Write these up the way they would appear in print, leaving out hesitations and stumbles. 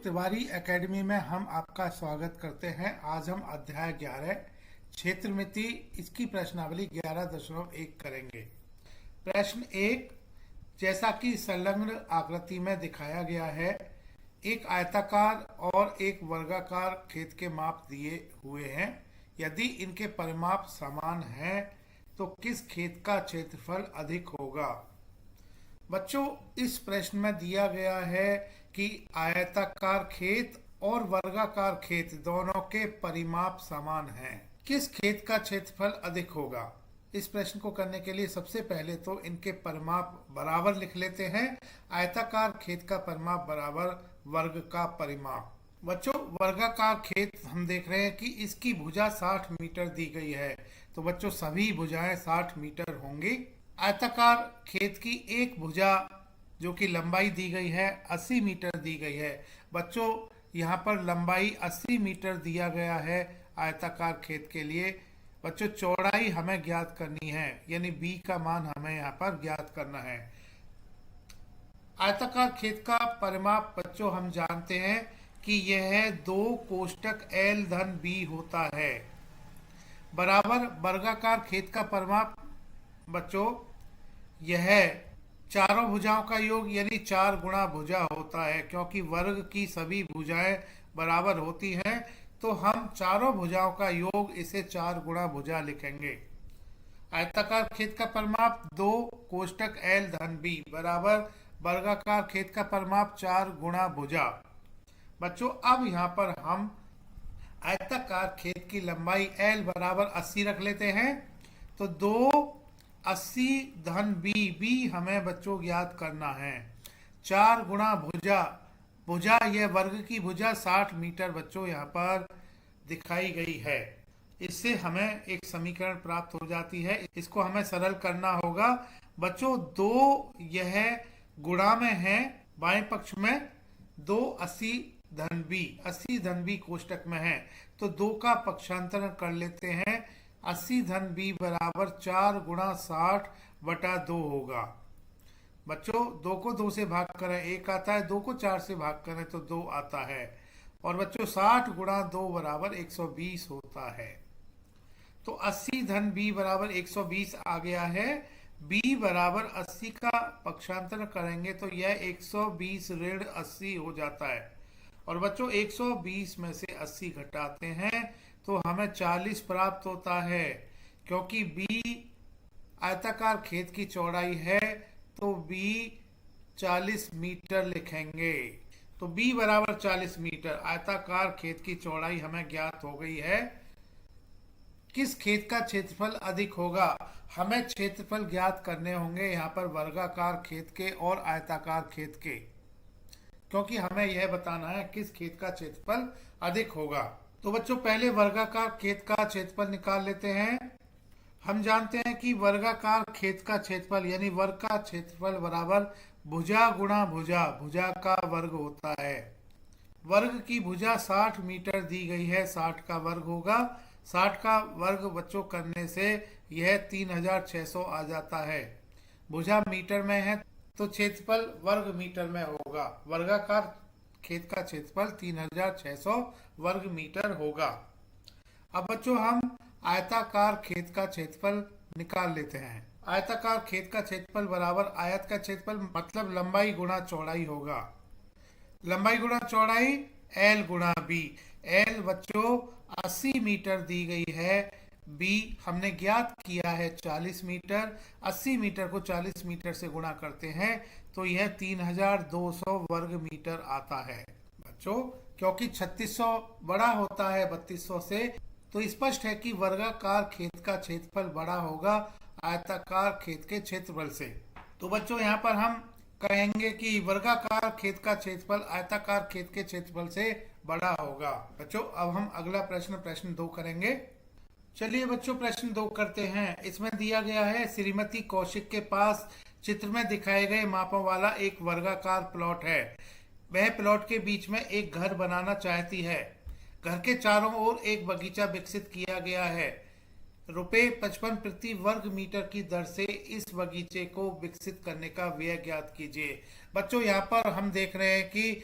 Tiwari academy में हम आपका स्वागत करते हैं। आज हम अध्याय 11 क्षेत्र मिति इसकी प्रश्नावली 11.1 करेंगे। प्रश्न 1, जैसा कि संलग्न आकृति में दिखाया गया है, एक आयताकार और एक वर्गाकार खेत के माप दिए हुए हैं। यदि इनके परिमाप समान हैं तो किस खेत का क्षेत्रफल अधिक होगा। बच्चों, इस प्रश्न में दिया गया है कि आयताकार खेत और वर्गाकार खेत दोनों के परिमाप समान हैं। किस खेत का क्षेत्रफल अधिक होगा। इस प्रश्न को करने के लिए सबसे पहले तो इनके परिमाप बराबर लिख लेते हैं। आयताकार खेत का परिमाप बराबर वर्ग का परिमाप। बच्चों, वर्गाकार खेत हम देख रहे हैं कि इसकी भुजा 60 मीटर दी गई है, तो बच्चों सभी भुजाएं 60 मीटर होंगी। आयताकार खेत की एक भुजा जो कि लंबाई दी गई है 80 मीटर दी गई है। बच्चों, यहाँ पर लंबाई 80 मीटर दिया गया है आयताकार खेत के लिए। बच्चों, चौड़ाई हमें ज्ञात करनी है, यानी b का मान हमें यहाँ पर ज्ञात करना है। आयताकार खेत का परिमाप बच्चों हम जानते हैं कि यह 2 कोष्टक L धन B होता है, बराबर वर्गाकार खेत का परिमाप बच्चों यह चारों भुजाओं का योग यानी 4 गुणा भुजा होता है। क्योंकि वर्ग की सभी भुजाएं बराबर होती हैं, तो हम चारों भुजाओं का योग इसे 4 गुणा भुजा लिखेंगे। आयताकार खेत का परिमाप 2 कोष्टक L धन B बराबर वर्गाकार खेत का परिमाप 4 गुणा भुजा। बच्चों, अब यहाँ पर हम आयताकार खेत की लंबाई L बराबर 80 रख लेते हैं, तो 2 80 धन B हमें बच्चों ज्ञात करना है। 4 गुणा भुजा यह वर्ग की भुजा 60 मीटर बच्चों यहाँ पर दिखाई गई है। इससे हमें एक समीकरण प्राप्त हो जाती है। इसको हमें सरल करना होगा। बच्चों, 2 यह गुणा में है, बाएं पक्ष में 2 80 धन B कोष्टक में है, तो 2 का पक्षांतरण कर लेते हैं। 80 धन B बराबर 4 गुणा 60 बटा 2 होगा। बच्चों, 2 को 2 से भाग करें 1 आता है, 2 को 4 से भाग करें तो 2 आता है। और बच्चों 60 गुणा 2 बराबर 120 होता है। तो 80 धन B बराबर 120 आ गया है। B बराबर 80 का पक्षांतरण करेंगे तो यह 120 ऋण 80 हो जाता है। और बच्चों 120 में से 80 घटाते हैं तो हमें 40 प्राप्त होता है। क्योंकि B आयताकार खेत की चौड़ाई है, तो B 40 मीटर लिखेंगे। तो B बराबर 40 मीटर आयताकार खेत की चौड़ाई हमें ज्ञात हो गई है। किस खेत का क्षेत्रफल अधिक होगा। हमें क्षेत्रफल ज्ञात करने होंगे यहाँ पर वर्गाकार खेत के और आयताकार खेत के, क्योंकि हमें यह बताना है किस खेत का क्षेत्रफल अधिक होगा। तो बच्चों, पहले वर्गाकार खेत का क्षेत्रफल निकाल लेते हैं। हम जानते हैं कि वर्गाकार खेत का क्षेत्रफल यानी वर्ग का क्षेत्रफल बराबर भुजा गुणा भुजा का वर्ग होता है। वर्ग की भुजा 60 मीटर दी गई है, 60 का वर्ग होगा। 60 का वर्ग बच्चों करने से यह 3600 आ जाता है। भुजा मीटर में है तो क्षेत्रफल वर्ग मीटर में होगा। वर्गाकार खेत का क्षेत्रफल 3600 वर्ग मीटर होगा। अब बच्चों हम आयताकार खेत का क्षेत्रफल निकाल लेते हैं। आयताकार खेत का क्षेत्रफल बराबर आयत का क्षेत्रफल मतलब लंबाई गुणा चौड़ाई होगा। लंबाई गुणा चौड़ाई L गुणा B। L बच्चों 80 मीटर दी गई है, B हमने ज्ञात किया है 40 मीटर। 80 मीटर को 40 मीटर से गुणा करते हैं तो यह 3200 वर्ग मीटर आता है। बच्चों, क्योंकि 3600 बड़ा होता है 3200 से, तो स्पष्ट है कि वर्गाकार खेत का क्षेत्रफल बड़ा होगा आयताकार खेत के क्षेत्रफल से। तो बच्चों यहाँ पर हम कहेंगे कि वर्गाकार खेत का क्षेत्रफल आयताकार खेत के क्षेत्रफल से बड़ा होगा। बच्चों, अब हम अगला प्रश्न 2 करेंगे। चलिए बच्चों, प्रश्न 2 करते हैं। इसमें दिया गया है श्रीमती कौशिक के पास चित्र में दिखाए गए मापों वाला एक वर्गाकार प्लॉट है। वह प्लॉट के बीच में एक घर बनाना चाहती है। घर के चारों ओर एक बगीचा विकसित किया गया है। ₹55 प्रति वर्ग मीटर की दर से इस बगीचे को विकसित करने का व्यय ज्ञात कीजिए। बच्चों, यहाँ पर हम देख रहे हैं कि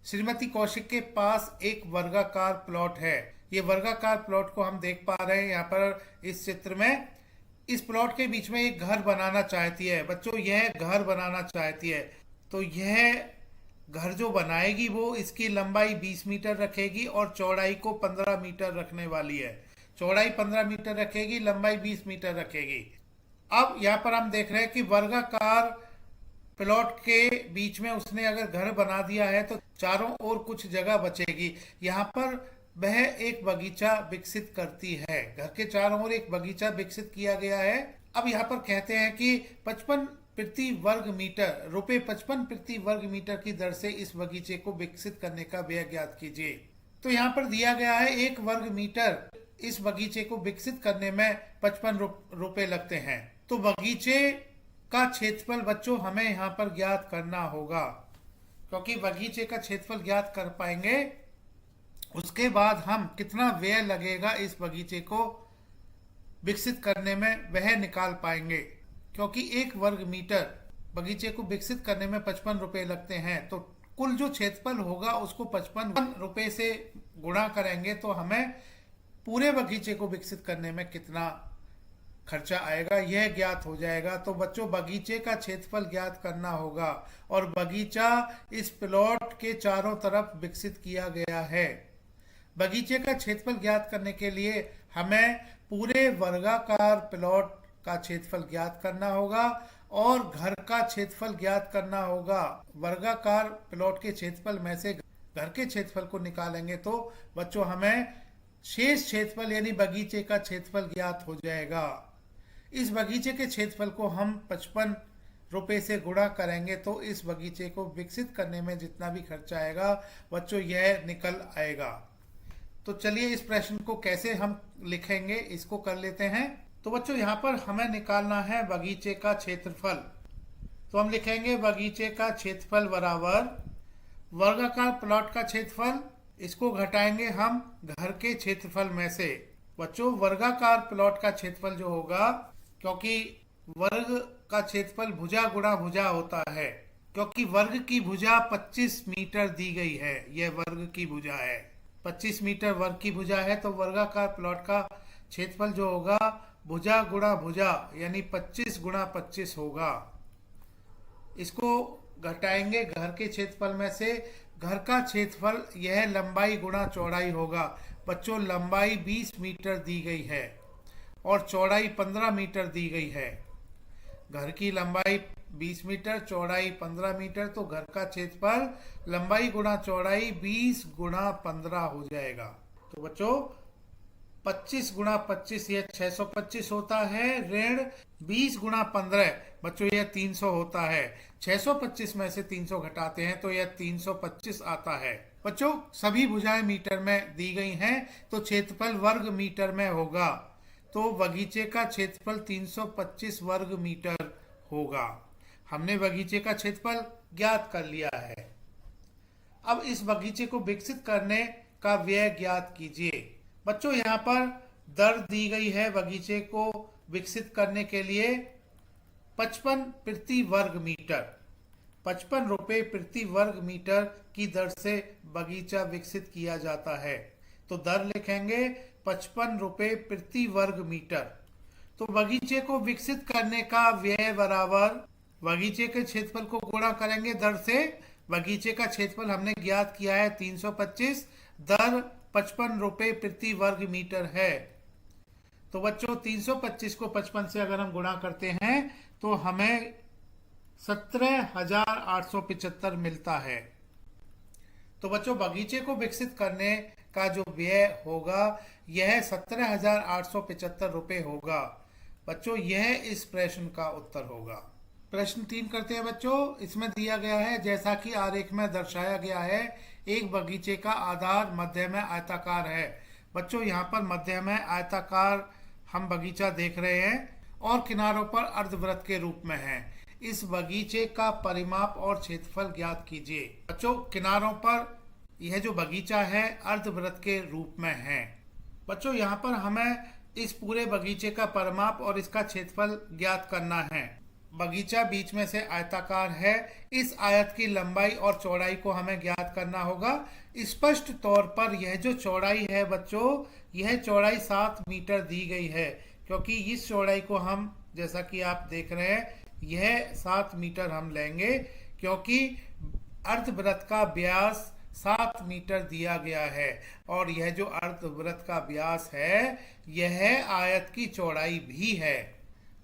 श्रीमती कौशिक के पास एक वर्गाकार प्लॉट है। ये वर्गाकार प्लॉट को हम देख पा रहे हैं यहाँ पर इस चित्र में। इस प्लॉट के बीच में एक घर बनाना चाहती है। बच्चों यह घर बनाना चाहती है, तो यह घर जो बनाएगी वो इसकी लंबाई 20 मीटर रखेगी और चौड़ाई को 15 मीटर रखने वाली है। चौड़ाई 15 मीटर रखेगी, लंबाई 20 मीटर रखेगी। अब यहाँ पर हम देख रहे हैं कि वर्गाकार प्लॉट के बीच में उसने अगर घर बना दिया है तो चारों ओर कुछ जगह बचेगी। यहाँ पर वह एक बगीचा विकसित करती है। घर के चारों ओर एक बगीचा विकसित किया गया है। अब यहाँ पर कहते हैं कि 55 प्रति वर्ग मीटर रुपए 55 प्रति वर्ग मीटर की दर से इस बगीचे को विकसित करने का व्यय ज्ञात कीजिए। तो यहाँ पर दिया गया है 1 वर्ग मीटर इस बगीचे को विकसित करने में 55 रुपए लगते हैं। तो बगीचे का क्षेत्रफल बच्चों हमें यहाँ पर ज्ञात करना होगा, क्योंकि बगीचे का क्षेत्रफल ज्ञात कर पाएंगे उसके बाद हम कितना व्यय लगेगा इस बगीचे को विकसित करने में वह निकाल पाएंगे। क्योंकि 1 वर्ग मीटर बगीचे को विकसित करने में 55 रुपए लगते हैं, तो कुल जो क्षेत्रफल होगा उसको 55 रुपए से गुणा करेंगे तो हमें पूरे बगीचे को विकसित करने में कितना खर्चा आएगा यह ज्ञात हो जाएगा। तो बच्चों बगीचे का क्षेत्रफल ज्ञात करना होगा और बगीचा इस प्लॉट के चारों तरफ विकसित किया गया है। बगीचे का क्षेत्रफल ज्ञात करने के लिए हमें पूरे वर्गाकार प्लॉट का क्षेत्रफल ज्ञात करना होगा और घर का क्षेत्रफल ज्ञात करना होगा। वर्गाकार प्लॉट के क्षेत्रफल में से घर के क्षेत्रफल को निकालेंगे तो बच्चों हमें शेष क्षेत्रफल यानी बगीचे का क्षेत्रफल ज्ञात हो जाएगा। इस बगीचे के क्षेत्रफल को हम 55 रुपए से गुणा करेंगे तो इस बगीचे को विकसित करने में जितना भी खर्चा आएगा बच्चों यह निकल आएगा। तो चलिए इस प्रश्न को कैसे हम लिखेंगे इसको कर लेते हैं। तो बच्चों यहाँ पर हमें निकालना है बगीचे का क्षेत्रफल। तो हम लिखेंगे बगीचे का क्षेत्रफल बराबर वर्गाकार प्लॉट का क्षेत्रफल, इसको घटाएंगे हम घर के क्षेत्रफल में से। बच्चों वर्गाकार प्लॉट का क्षेत्रफल जो होगा, क्योंकि वर्ग का क्षेत्रफल भुजा गुणा भुजा होता है, क्योंकि वर्ग की भुजा 25 मीटर दी गई है। यह वर्ग की भुजा है, 25 मीटर वर्ग की भुजा है। तो वर्गाकार प्लॉट का क्षेत्रफल जो होगा भुजा गुणा भुजा यानी 25 गुणा 25 होगा। इसको घटाएंगे घर के क्षेत्रफल में से। घर का क्षेत्रफल यह लंबाई गुणा चौड़ाई होगा। बच्चों लंबाई 20 मीटर दी गई है और चौड़ाई 15 मीटर दी गई है। घर की लंबाई 20 मीटर, चौड़ाई 15 मीटर, तो घर का क्षेत्रफल लंबाई गुणा चौड़ाई 20 गुणा 15 हो जाएगा। तो बच्चों 25 गुणा 25 यह 625 होता है, ऋण 20 गुणा 15 बच्चों यह 300 होता है। 625 में से 300 घटाते हैं तो यह 325 आता है। बच्चों सभी भुजाएं मीटर में दी गई हैं तो क्षेत्रफल वर्ग मीटर में होगा। तो बगीचे का क्षेत्रफल 325 वर्ग मीटर होगा। हमने बगीचे का क्षेत्रफल ज्ञात कर लिया है। अब इस बगीचे को विकसित करने का व्यय ज्ञात कीजिए। बच्चों यहाँ पर दर दी गई है बगीचे को विकसित करने के लिए 55 प्रति वर्ग मीटर। 55 रुपए प्रति वर्ग मीटर की दर से बगीचा विकसित किया जाता है। तो दर लिखेंगे 55 रुपए प्रति वर्ग मीटर। तो बगीचे को विकसित करने का व्यय बराबर बगीचे के क्षेत्रफल को गुणा करेंगे दर से। बगीचे का क्षेत्रफल हमने ज्ञात किया है 325, दर 55 रुपए प्रति वर्ग मीटर है। तो बच्चों 325 को 55 से अगर हम गुणा करते हैं तो हमें 17,875 मिलता है। तो बच्चों बगीचे को विकसित करने का जो व्यय होगा यह 17,875 रुपए होगा। बच्चों यह इस प्रश्न का उत्तर होगा। प्रश्न 3 करते हैं बच्चों। इसमें दिया गया है जैसा कि आरेख में दर्शाया गया है, एक बगीचे का आधार मध्य में आयताकार है। बच्चों यहाँ पर मध्य में आयताकार हम बगीचा देख रहे हैं और किनारों पर अर्धवृत्त के रूप में है। इस बगीचे का परिमाप और क्षेत्रफल ज्ञात कीजिए। बच्चों किनारों पर यह जो बगीचा है अर्धवृत्त के रूप में है। बच्चों यहाँ पर हमें इस पूरे बगीचे का परिमाप और इसका क्षेत्रफल ज्ञात करना है। बगीचा बीच में से आयताकार है। इस आयत की लंबाई और चौड़ाई को हमें ज्ञात करना होगा। स्पष्ट तौर पर यह जो चौड़ाई है बच्चों, यह चौड़ाई 7 मीटर दी गई है, क्योंकि इस चौड़ाई को हम, जैसा कि आप देख रहे हैं, यह 7 मीटर हम लेंगे, क्योंकि अर्धवृत्त का व्यास 7 मीटर दिया गया है, और यह जो अर्धवृत्त का व्यास है यह आयत की चौड़ाई भी है।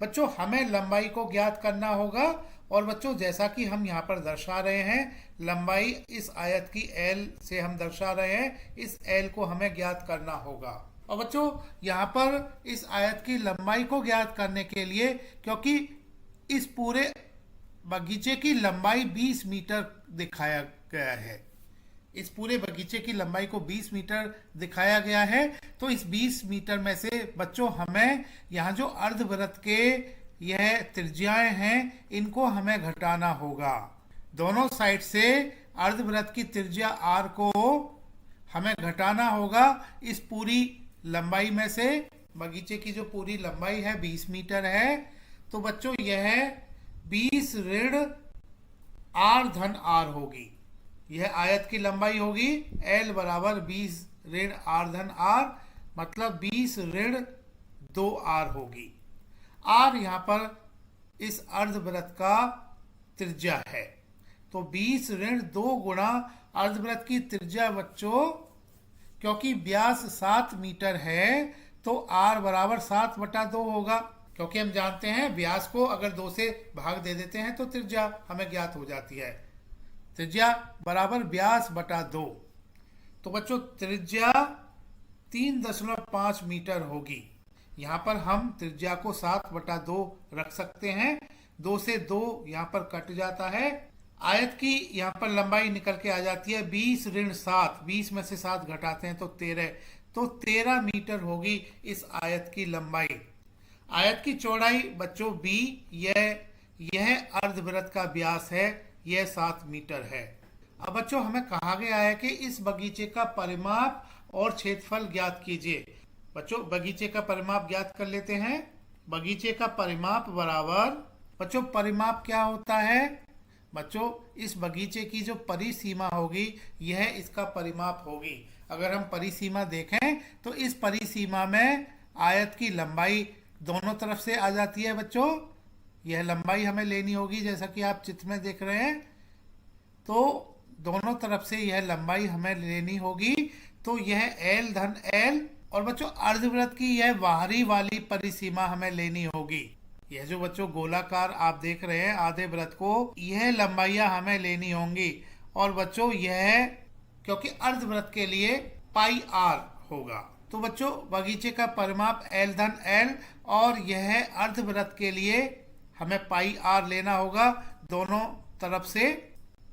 बच्चों हमें लंबाई को ज्ञात करना होगा, और बच्चों जैसा कि हम यहाँ पर दर्शा रहे हैं, लंबाई इस आयत की एल से हम दर्शा रहे हैं, इस एल को हमें ज्ञात करना होगा। और बच्चों यहाँ पर इस आयत की लंबाई को ज्ञात करने के लिए, क्योंकि इस पूरे बगीचे की लंबाई 20 मीटर दिखाया गया है, इस पूरे बगीचे की लंबाई को 20 मीटर दिखाया गया है, तो इस 20 मीटर में से बच्चों हमें यहाँ जो अर्धवृत्त के यह त्रिज्याएं हैं इनको हमें घटाना होगा। दोनों साइड से अर्धवृत्त की त्रिज्या r को हमें घटाना होगा इस पूरी लंबाई में से। बगीचे की जो पूरी लंबाई है 20 मीटर है, तो बच्चों यह 20 ऋण r धन r होगी। यह आयत की लंबाई होगी L बराबर 20 ऋण r धन r, मतलब 20 ऋण 2r होगी। r यहाँ पर इस अर्धवृत्त का त्रिज्या है, तो 20 ऋण 2 गुणा अर्धवृत्त की त्रिज्या बच्चों, क्योंकि व्यास 7 मीटर है तो r बराबर 7/2 होगा, क्योंकि हम जानते हैं व्यास को अगर 2 से भाग दे देते हैं तो त्रिज्या हमें ज्ञात हो जाती है। त्रिज्या बराबर व्यास बटा 2, तो बच्चों त्रिज्या 3.5 मीटर होगी। यहाँ पर हम त्रिज्या को 7/2 रख सकते हैं, 2 से 2 यहाँ पर कट जाता है। आयत की यहाँ पर लंबाई निकल के आ जाती है 20 ऋण 7, 20 में से 7 घटाते हैं तो 13, तो 13 मीटर होगी इस आयत की लंबाई। आयत की चौड़ाई बच्चों b, यह अर्धवृत्त का व्यास है, यह 7 मीटर है। अब बच्चों हमें कहा गया है कि इस बगीचे का परिमाप और क्षेत्रफल ज्ञात कीजिए। बच्चों बगीचे का परिमाप ज्ञात कर लेते हैं। बगीचे का परिमाप बराबर, बच्चों परिमाप क्या होता है? बच्चों इस बगीचे की जो परिसीमा होगी यह इसका परिमाप होगी। अगर हम परिसीमा देखें तो इस परिसीमा में आयत की लंबाई दोनों तरफ से आ जाती है बच्चों। यह लंबाई हमें लेनी होगी, जैसा कि आप चित्र में देख रहे हैं, तो दोनों तरफ से यह लंबाई हमें लेनी होगी। तो यह L धन L, और बच्चों अर्धवृत्त की यह बाहरी वाली परिसीमा हमें लेनी होगी। यह जो बच्चों गोलाकार आप देख रहे हैं आधे वृत्त को, यह लंबाइयां हमें लेनी होंगी। और बच्चों यह क्योंकि अर्धवृत्त के लिए पाई r होगा, तो बच्चों बगीचे का परिमाप L धन L, और यह अर्धवृत्त के लिए हमें पाई r लेना होगा दोनों तरफ से।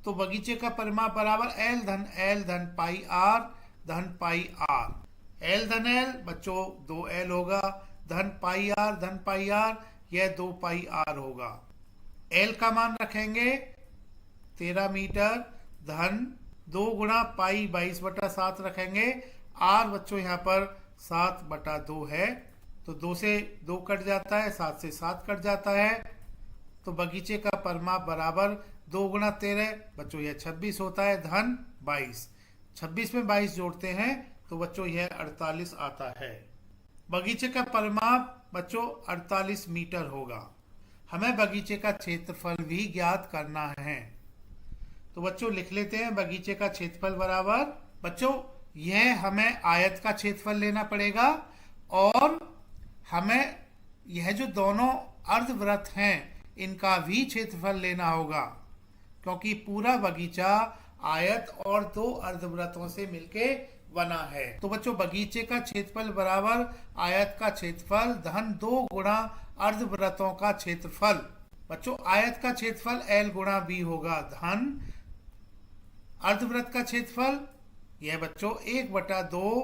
तो बगीचे का परिमाप बराबर L धन पाई r धन पाई r। L धन L बच्चों 2L होगा, धन पाई r, यह 2 पाई r होगा। L का मान रखेंगे 13 मीटर, धन 2 गुणा पाई 22/7 रखेंगे। r बच्चों यहाँ पर 7/2 है, तो 2 से 2 कट जाता है, 7 से 7 कट जाता है, तो बगीचे का परिमाप बराबर 2 गुणा 13 बच्चों यह 26 होता है, धन 22। 26 में 22 जोड़ते हैं तो बच्चों यह 48 आता है। बगीचे का परिमाप बच्चों 48 मीटर होगा। हमें बगीचे का क्षेत्रफल भी ज्ञात करना है, तो बच्चों लिख लेते हैं बगीचे का क्षेत्रफल बराबर, बच्चों यह हमें आयत का क्षेत्रफल लेना पड़ेगा, और हमें यह जो दोनों अर्धवृत्त हैं इनका भी क्षेत्रफल लेना होगा, क्योंकि पूरा बगीचा आयत और 2 अर्धवृत्तों से मिलके बना है। तो बच्चों बगीचे का क्षेत्रफल बराबर आयत का क्षेत्रफल धन 2 गुणा अर्धवृत्तों का क्षेत्रफल। बच्चों आयत का क्षेत्रफल L गुणा B होगा, धन अर्धवृत्त का क्षेत्रफल यह बच्चों 1/2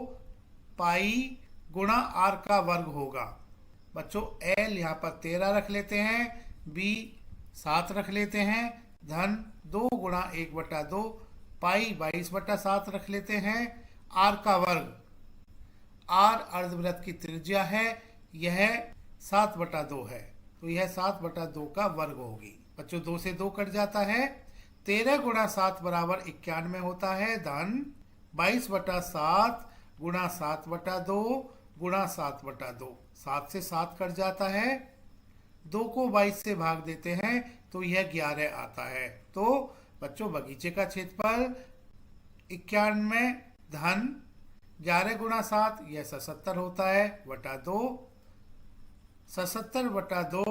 पाई गुणा r का वर्ग होगा। बच्चों L यहाँ पर 13 रख लेते हैं, B 7 रख लेते हैं, धन 2 गुणा 1/2 पाई 22/7 रख लेते हैं, r का वर्ग। r अर्धवृत्त की त्रिज्या है, यह 7/2 है। तो यह 7/2 का वर्ग होगी। बच्चों 2 से 2 कट जाता है। 13 गुणा 7 बराबर 91 होता है। धन 22/7 गुणा 7/2 गुणा 7/2। 7 से 7 कट जाता है। 2 को 22 से भाग देते हैं तो यह 11 आता है। तो बच्चों बगीचे का क्षेत्रफल 91 धन 11 गुणा 7 यह 77 होता है बटा 2। 77/2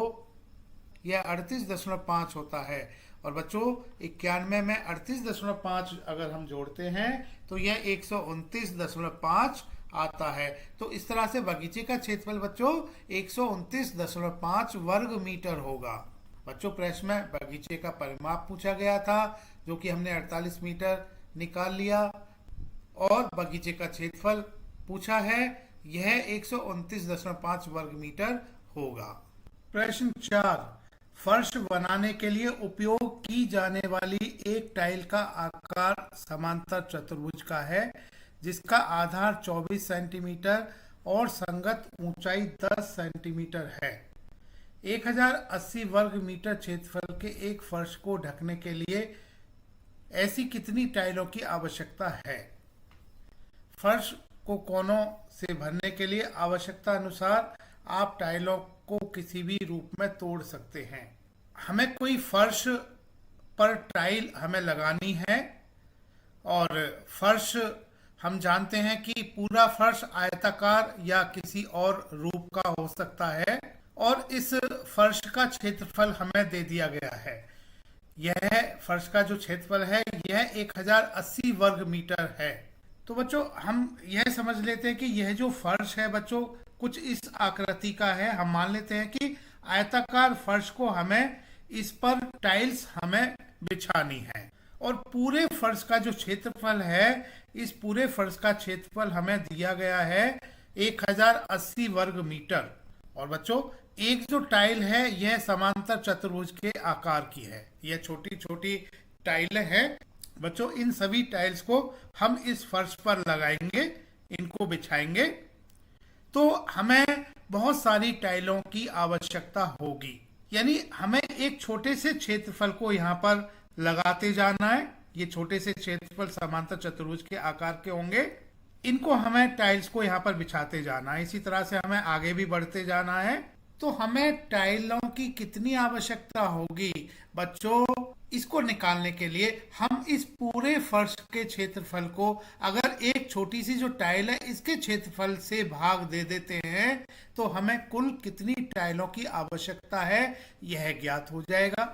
यह 38.5 होता है। और बच्चों 91 में 38.5 अगर हम जोड़ते हैं तो यह 129.5 आता है। तो इस तरह से बगीचे का क्षेत्रफल बच्चों 129.5 वर्ग मीटर होगा। बच्चों प्रश्न में बगीचे का परिमाप पूछा गया था जो कि हमने 48 मीटर निकाल लिया, और बगीचे का क्षेत्रफल पूछा है, यह 129.5 वर्ग मीटर होगा। प्रश्न 4, फर्श बनाने के लिए उपयोग की जाने वाली एक टाइल का आकार समांतर चतुर्भुज का है जिसका आधार 24 सेंटीमीटर और संगत ऊंचाई 10 सेंटीमीटर है। 1080 वर्ग मीटर क्षेत्रफल के एक फर्श को ढकने के लिए ऐसी कितनी टाइलों की आवश्यकता है? फर्श को कोनों से भरने के लिए आवश्यकता अनुसार आप टाइलों को किसी भी रूप में तोड़ सकते हैं। हमें कोई फर्श पर टाइल हमें लगानी है, और फर्श हम जानते हैं कि पूरा फर्श आयताकार या किसी और रूप का हो सकता है, और इस फर्श का क्षेत्रफल हमें दे दिया गया है। यह फर्श का जो क्षेत्रफल है यह 1080 वर्ग मीटर है। तो बच्चों हम यह समझ लेते हैं कि यह जो फर्श है बच्चों कुछ इस आकृति का है। हम मान लेते हैं कि आयताकार फर्श को हमें इस पर टाइल्स हमें बिछानी है, और पूरे फर्श का जो क्षेत्रफल है, इस पूरे फर्श का क्षेत्रफल हमें दिया गया है 1080 वर्ग मीटर। और बच्चों एक जो टाइल है यह समांतर चतुर्भुज के आकार की है। यह छोटी छोटी टाइलें हैं बच्चों। इन सभी टाइल्स को हम इस फर्श पर लगाएंगे, इनको बिछाएंगे, तो हमें बहुत सारी टाइलों की आवश्यकता होगी। यानी हमें एक छोटे से क्षेत्रफल को यहाँ पर लगाते जाना है। ये छोटे से क्षेत्रफल समांतर चतुर्भुज के आकार के होंगे, इनको हमें टाइल्स को यहाँ पर बिछाते जाना है। इसी तरह से हमें आगे भी बढ़ते जाना है। तो हमें टाइलों की कितनी आवश्यकता होगी बच्चों, इसको निकालने के लिए हम इस पूरे फर्श के क्षेत्रफल को अगर एक छोटी सी जो टाइल है इसके क्षेत्रफल से भाग दे देते हैं तो हमें कुल कितनी टाइलों की आवश्यकता है यह ज्ञात हो जाएगा।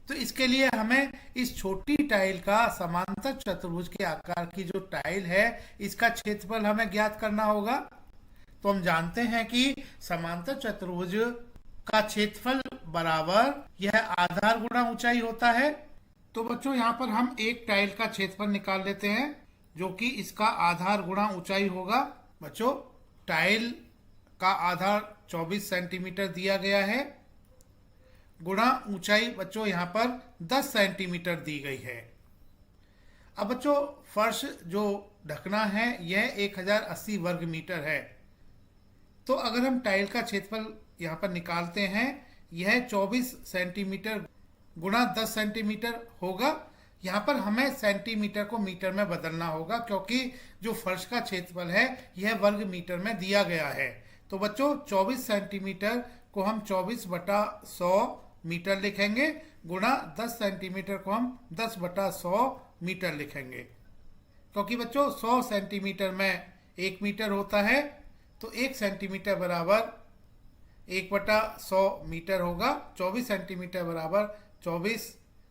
तो इसके लिए हमें इस छोटी टाइल का समांतर चतुर्भुज के आकार की जो टाइल है इसका क्षेत्रफल हमें ज्ञात करना होगा। तो हम जानते हैं कि समांतर चतुर्भुज का क्षेत्रफल बराबर यह आधार गुणा ऊंचाई होता है। तो बच्चों यहाँ पर हम एक टाइल का क्षेत्रफल निकाल लेते हैं जो कि इसका आधार गुणा ऊंचाई होगा। बच्चों टाइल का आधार 24 सेंटीमीटर दिया गया है, गुणा ऊंचाई बच्चों यहाँ पर 10 सेंटीमीटर दी गई है। अब बच्चों फर्श जो ढकना है यह 1080 वर्ग मीटर है। तो अगर हम टाइल का क्षेत्रफल यहाँ पर निकालते हैं, यह 24 सेंटीमीटर गुणा 10 सेंटीमीटर होगा। यहाँ पर हमें सेंटीमीटर को मीटर में बदलना होगा क्योंकि जो फर्श का क्षेत्रफल है यह वर्ग मीटर में दिया गया है। तो बच्चों 24 सेंटीमीटर को हम 24/100 मीटर लिखेंगे, गुणा 10 सेंटीमीटर को हम 10/100 मीटर लिखेंगे, क्योंकि बच्चों 100 सेंटीमीटर में 1 मीटर होता है। तो 1 सेंटीमीटर बराबर 1/100 मीटर होगा। 24 सेंटीमीटर बराबर 24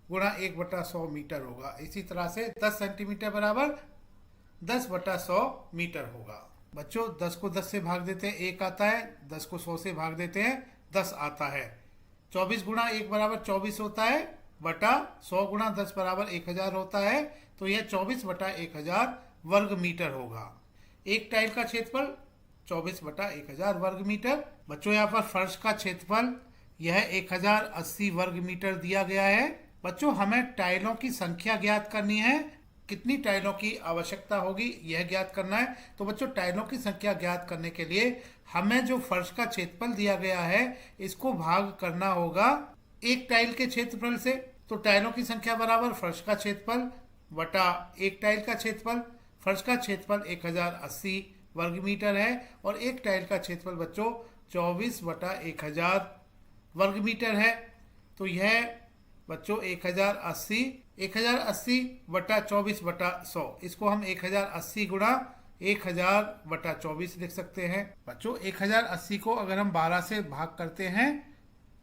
गुणा 1/100 मीटर होगा। इसी तरह से 10 सेंटीमीटर बराबर 10/100 मीटर होगा। बच्चों 10 को 10 से भाग देते हैं 1 आता है, 10 को 100 से भाग देते हैं 10 आता है। 24 गुणा 1 बराबर 24 होता है, बटा 100 गुणा 10 बराबर 1000 होता है। तो यह 24/1000 वर्ग मीटर होगा। एक टाइल का क्षेत्रफल 24/1000 वर्ग मीटर। बच्चों यहाँ पर फर्श का क्षेत्रफल यह 1080 वर्ग मीटर दिया गया है। बच्चों हमें टाइलों की संख्या ज्ञात करनी है। कितनी टाइलों की आवश्यकता होगी यह ज्ञात करना है। तो बच्चों टाइलों की संख्या ज्ञात करने के लिए हमें जो फर्श का क्षेत्रफल दिया गया है इसको भाग करना होगा एक टाइल के क्षेत्रफल से। तो टाइलों की संख्या बराबर फर्श का क्षेत्रफल बटा एक टाइल का क्षेत्रफल। फर्श का क्षेत्रफल 1080 वर्ग मीटर है और एक टाइल का क्षेत्रफल बच्चों 24 बटा 1000 वर्ग मीटर है। तो यह बच्चों 1080 बटा 24 बटा 100, इसको हम 1080 गुणा 1000 बटा 24 लिख सकते हैं। बच्चों 1080 को अगर हम 12 से भाग करते हैं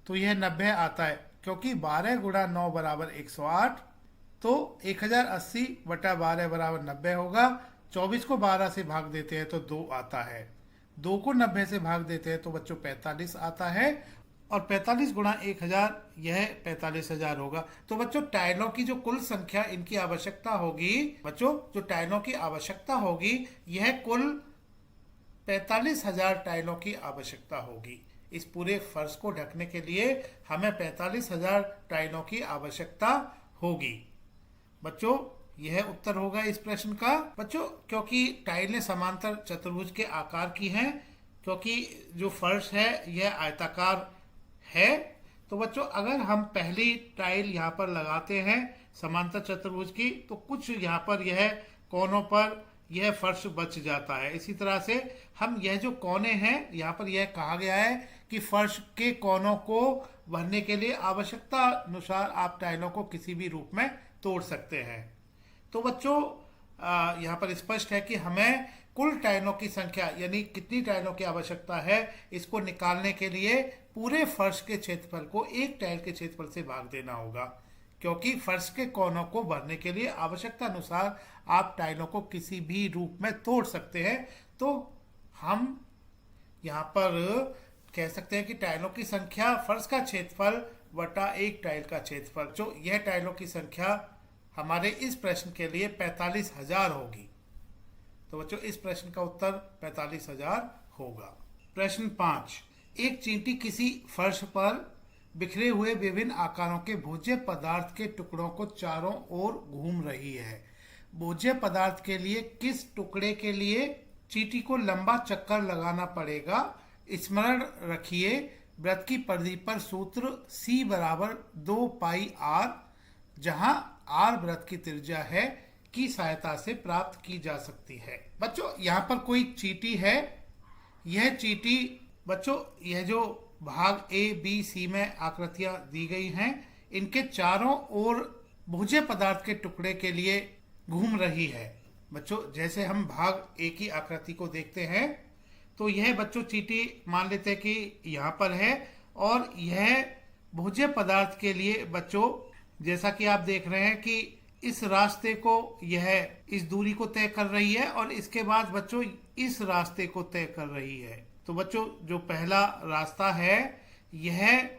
तो यह 90 आता है, क्योंकि 12 गुणा 9 बराबर 108। तो 1080 बटा 12 बराबर 90 होगा। 24 को 12 से भाग देते हैं तो 2 आता है। 2 को 90 से भाग देते हैं तो बच्चों 45 आता है और 45 गुणा 1000 यह 45,000 होगा। तो बच्चों टाइलों की जो कुल संख्या इनकी आवश्यकता होगी, बच्चों जो टाइलों की आवश्यकता होगी यह कुल 45,000 टाइलों की आवश्यकता होगी। इस पूरे फर्श को ढकने के लिए हमें 45,000 टाइलों की आवश्यकता होगी। बच्चों यह उत्तर होगा इस प्रश्न का। बच्चों क्योंकि टाइलें समांतर चतुर्भुज के आकार की हैं, क्योंकि जो फर्श है यह आयताकार है, तो बच्चों अगर हम पहली टाइल यहाँ पर लगाते हैं समांतर चतुर्भुज की तो कुछ यहाँ पर यह कोनों पर यह फर्श बच जाता है। इसी तरह से हम यह जो कोने हैं यहाँ पर यह कहा गया है कि फर्श के कोनों को भरने के लिए आवश्यकता अनुसार आप टाइलों को किसी भी रूप में तोड़ सकते हैं। तो बच्चों यहाँ पर स्पष्ट है कि हमें कुल टाइलों की संख्या यानी कितनी टाइलों की आवश्यकता है इसको निकालने के लिए पूरे फर्श के क्षेत्रफल को एक टाइल के क्षेत्रफल से भाग देना होगा, क्योंकि फर्श के कोनों को भरने के लिए आवश्यकता अनुसार आप टाइलों को किसी भी रूप में तोड़ सकते हैं। तो हम यहाँ पर कह सकते हैं कि टाइलों की संख्या फर्श का क्षेत्रफल बटा एक टाइल का क्षेत्रफल, जो यह टाइलों की संख्या हमारे इस प्रश्न के लिए 45,000 होगी। तो बच्चों इस प्रश्न का उत्तर 45,000 होगा। प्रश्न 5, एक चींटी किसी फर्श पर बिखरे हुए विभिन्न आकारों के भोज्य पदार्थ के टुकड़ों को चारों ओर घूम रही है। भोज्य पदार्थ के लिए किस टुकड़े के लिए चींटी को लंबा चक्कर लगाना पड़ेगा? स्मरण रखिए वृत्त की परिधि पर सूत्र C बराबर 2 पाई r, जहां r वृत्त की त्रिज्या है, की सहायता से प्राप्त की जा सकती है। बच्चों यहाँ पर कोई चींटी है। यह चींटी बच्चों यह जो भाग A, B, C में आकृतियां दी गई हैं इनके चारों ओर भोज्य पदार्थ के टुकड़े के लिए घूम रही है। बच्चों जैसे हम भाग A की आकृति को देखते हैं तो यह बच्चों चींटी मान लेते हैं कि यहाँ पर है और यह भोज्य पदार्थ के लिए बच्चों जैसा कि आप देख रहे हैं कि इस रास्ते को यह इस दूरी को तय कर रही है और इसके बाद बच्चों इस रास्ते को तय कर रही है। तो बच्चों जो पहला रास्ता है यह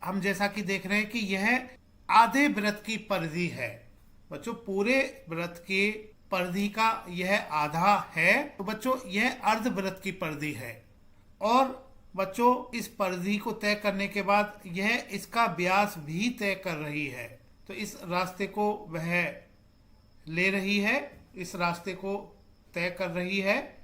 हम जैसा कि देख रहे हैं कि यह आधे वृत्त की परिधि है। बच्चों पूरे वृत्त की परिधि का यह आधा है, तो बच्चों यह अर्ध वृत्त की परिधि है और बच्चों इस परिधि को तय करने के बाद यह इसका व्यास भी तय कर रही है। तो इस रास्ते को वह ले रही है, इस रास्ते को तय कर रही है।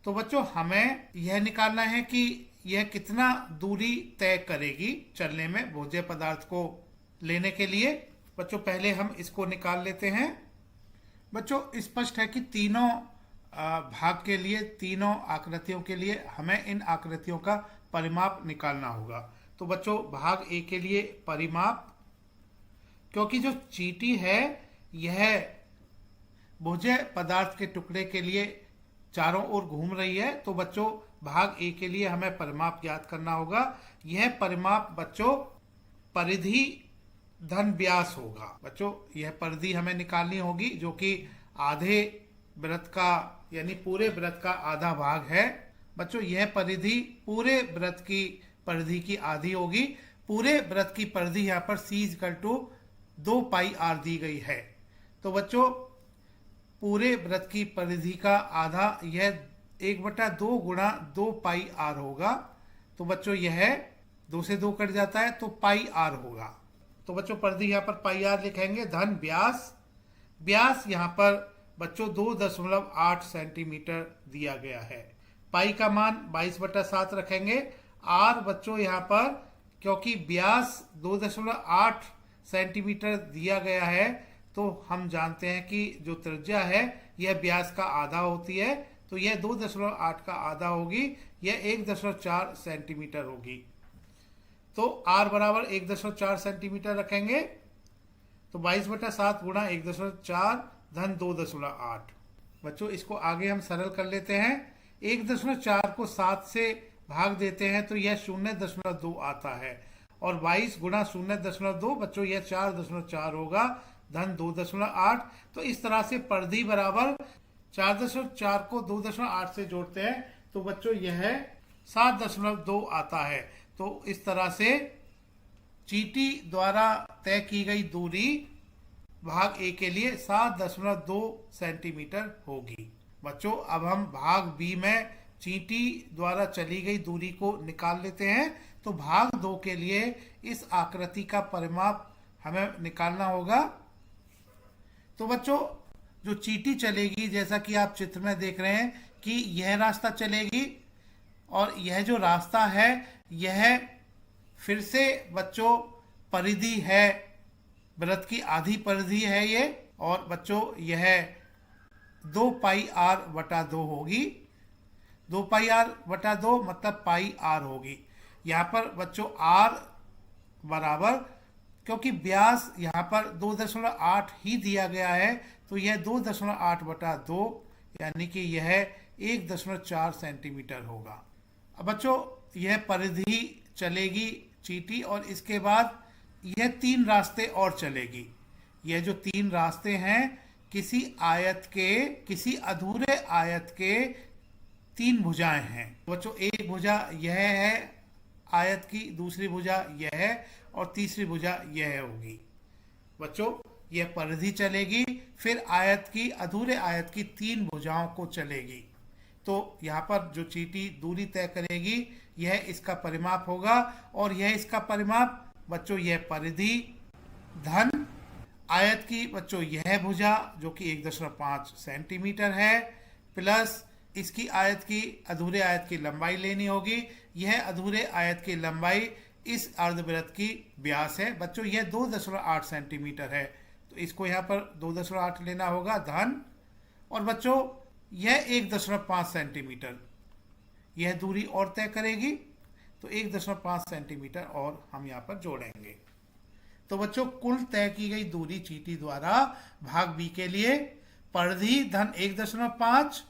तो बच्चों हमें यह निकालना है कि यह कितना दूरी तय करेगी चलने में भोज्य पदार्थ को लेने के लिए। बच्चों पहले हम इसको निकाल लेते हैं। बच्चों स्पष्ट है कि तीनों भाग के लिए, तीनों आकृतियों के लिए हमें इन आकृतियों का परिमाप निकालना होगा। तो बच्चों भाग ए के लिए परिमाप, क्योंकि जो चींटी है यह भोज्य पदार्थ के टुकड़े के लिए चारों ओर घूम रही है, तो बच्चों भाग ए के लिए हमें परिमाप ज्ञात करना होगा। यह परिमाप बच्चों परिधि धन व्यास होगा। बच्चों यह परिधि हमें निकालनी होगी जो कि आधे वृत्त का यानी पूरे वृत्त का आधा भाग है। बच्चों यह परिधि पूरे वृत्त की परिधि की आधी होगी। पूरे वृत्त की परिधि यहाँ पर C 2 पाई r दी गई है। तो बच्चों पूरे वृत्त की परिधि का आधा यह 1/2 गुणा 2 पाई r होगा। तो बच्चों यह 2 से 2 कट जाता है तो पाई r होगा। तो बच्चों परिधि यहाँ पर पाई r लिखेंगे, धन व्यास व्यास यहाँ पर बच्चों 2.8 सेंटीमीटर दिया गया है। पाई का मान 22/7 रखेंगे। आर बच्चों यहाँ पर क्योंकि व्यास 2.8 सेंटीमीटर दिया गया है तो हम जानते हैं कि जो त्रिज्या है यह व्यास का आधा होती है, तो यह 2.8 का आधा होगी, यह 1.4 सेंटीमीटर होगी। तो r बराबर 1.4 सेंटीमीटर रखेंगे, तो 22/7 गुणा 1.4 धन 2.8। बच्चों इसको आगे हम सरल कर लेते हैं। 1.4 को 7 से भाग देते हैं तो यह 0.2 आता है, और 22 गुणा 0.2 बच्चों यह 4.4 होगा धन 2.8। तो इस तरह से परिधि बराबर 4.4 को 2.8 से जोड़ते हैं तो बच्चों यह 7.2 आता है। तो इस तरह से चींटी द्वारा तय की गई दूरी भाग ए के लिए 7.2 सेंटीमीटर होगी। बच्चों अब हम भाग बी में चींटी द्वारा चली गई दूरी को निकाल लेते हैं। तो भाग 2 के लिए इस आकृति का परिमाप हमें निकालना होगा। तो बच्चों जो चींटी चलेगी, जैसा कि आप चित्र में देख रहे हैं कि यह रास्ता चलेगी, और यह जो रास्ता है यह फिर से बच्चों परिधि है, वृत्त की आधी परिधि है ये, और बच्चों यह 2πr/2 होगी। 2πr/2 मतलब πr होगी। यहाँ पर बच्चों r बराबर, क्योंकि व्यास यहाँ पर 2.8 ही दिया गया है तो यह 2.8/2 यानी कि यह 1.4 सेंटीमीटर होगा। अब बच्चों यह परिधि चलेगी चींटी, और इसके बाद यह 3 रास्ते और चलेगी। यह जो 3 रास्ते हैं किसी आयत के, किसी अधूरे आयत के 3 भुजाएं हैं। बच्चों एक भुजा यह है आयत की, दूसरी भुजा यह है, और तीसरी भुजा यह होगी। बच्चों यह परिधि चलेगी, फिर आयत की, अधूरे आयत की 3 भुजाओं को चलेगी। तो यहाँ पर जो चींटी दूरी तय करेगी यह इसका परिमाप होगा, और यह इसका परिमाप बच्चों यह परिधि धन आयत की बच्चों यह भुजा जो कि 1.5 सेंटीमीटर है, प्लस इसकी आयत की, अधूरे आयत की लंबाई लेनी होगी। यह अधूरे आयत की लंबाई इस अर्धवृत्त की व्यास है। बच्चों यह 2.8 सेंटीमीटर है, तो इसको यहाँ पर 2.8 लेना होगा धन, और बच्चों यह 1.5 सेंटीमीटर यह दूरी और तय करेगी, तो 1.5 सेंटीमीटर और हम यहाँ पर जोड़ेंगे। तो बच्चों कुल तय की गई दूरी चींटी द्वारा भाग बी के लिए परिधि धन 1.5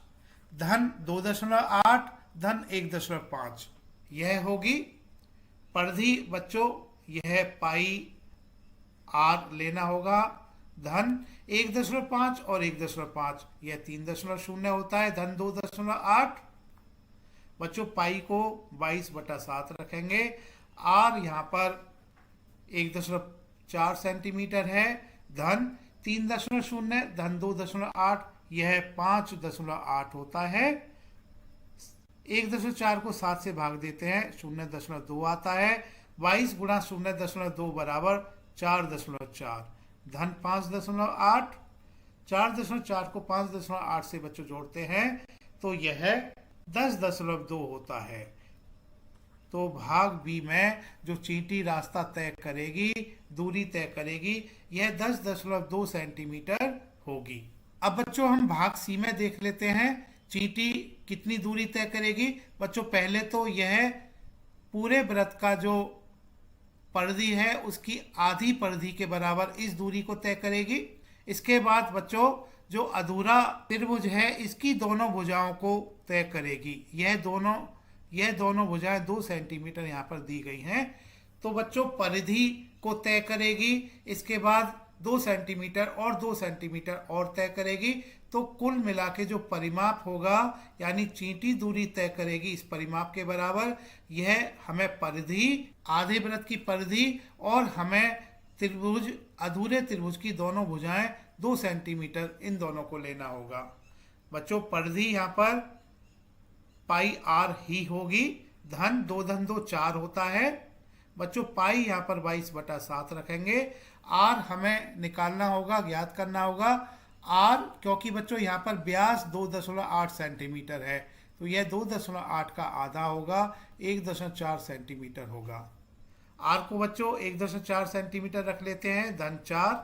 धन 2.8 धन 1.5 यह होगी। परिधि बच्चों यह पाई आर लेना होगा धन 1.5 और 1.5 यह 3.0 होता है धन 2.8। बच्चों पाई को 22/7 रखेंगे। आर यहाँ पर 1.4 सेंटीमीटर है धन 3.0 धन 2.8 यह 5.8 होता है। 1.4 को 7 से भाग देते हैं 0.2 आता है। 22 गुणा 0.2 बराबर 4.4 धन 5.8। 4.4 को 5.8 से बच्चों जोड़ते हैं तो यह 10.2 होता है। तो भाग बी में जो चींटी रास्ता तय करेगी, दूरी तय करेगी, यह 10.2 सेंटीमीटर होगी। अब बच्चों हम भाग सी में देख लेते हैं चींटी कितनी दूरी तय करेगी। बच्चों पहले तो यह पूरे वृत्त का जो परिधि है उसकी आधी परिधि के बराबर इस दूरी को तय करेगी। इसके बाद बच्चों जो अधूरा त्रिभुज है इसकी दोनों भुजाओं को तय करेगी। यह दोनों भुजाएं 2 सेंटीमीटर यहाँ पर दी गई हैं। तो बच्चों परिधि को तय करेगी, इसके बाद 2 सेंटीमीटर और 2 सेंटीमीटर और तय करेगी। तो कुल मिला के जो परिमाप होगा यानी चींटी दूरी तय करेगी इस परिमाप के बराबर, यह हमें परिधि, आधे वृत्त की परिधि और हमें त्रिभुज, अधूरे त्रिभुज की दोनों भुजाएं 2 सेंटीमीटर इन दोनों को लेना होगा। बच्चों परिधि यहाँ पर पाई आर ही होगी धन 2 धन 2 4 होता है। बच्चों पाई यहाँ पर 22/7 रखेंगे। आर हमें निकालना होगा, ज्ञात करना होगा आर, क्योंकि बच्चों यहाँ पर व्यास 2.8 सेंटीमीटर है, तो यह 2.8 का आधा होगा, 1.4 सेंटीमीटर होगा। आर को बच्चों 1.4 सेंटीमीटर रख लेते हैं, धन 4,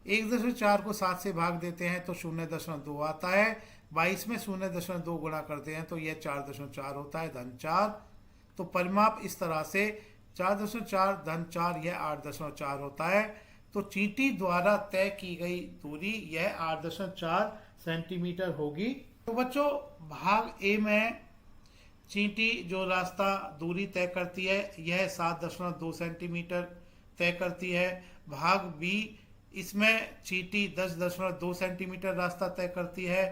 1.4 को 7 से भाग देते हैं तो 0.2 आता है, 22 में 0.2 गुणा करते हैं तो यह 4.4 होता है, धन 4। तो परिमाप इस तरह से 4.4 धन 4 यह 8.4 होता है। तो चींटी द्वारा तय की गई दूरी यह 8.4 सेंटीमीटर होगी। तो बच्चों भाग ए में चींटी जो रास्ता दूरी तय करती है यह 7.2 सेंटीमीटर तय करती है। भाग बी इसमें चींटी 10.2 सेंटीमीटर रास्ता तय करती है,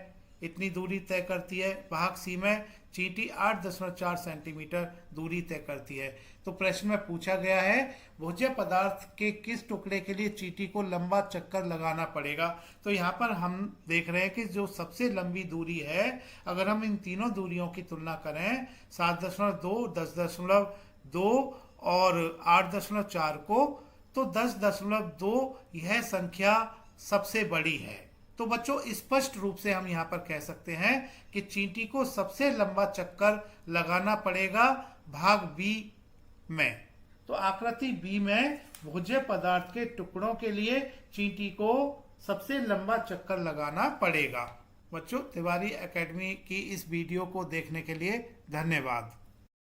इतनी दूरी तय करती है। भाग सी में चींटी 8.4 सेंटीमीटर दूरी तय करती है। तो प्रश्न में पूछा गया है भोज्य पदार्थ के किस टुकड़े के लिए चींटी को लंबा चक्कर लगाना पड़ेगा। तो यहाँ पर हम देख रहे हैं कि जो सबसे लंबी दूरी है, अगर हम इन तीनों दूरियों की तुलना करें 7.2, 10.2 और 8.4 को, तो 10.2 यह संख्या सबसे बड़ी है। तो बच्चों स्पष्ट रूप से हम यहाँ पर कह सकते हैं कि चींटी को सबसे लंबा चक्कर लगाना पड़ेगा भाग बी में। तो आकृति बी में भोज्य पदार्थ के टुकड़ों के लिए चींटी को सबसे लंबा चक्कर लगाना पड़ेगा। बच्चों तिवारी एकेडमी की इस वीडियो को देखने के लिए धन्यवाद।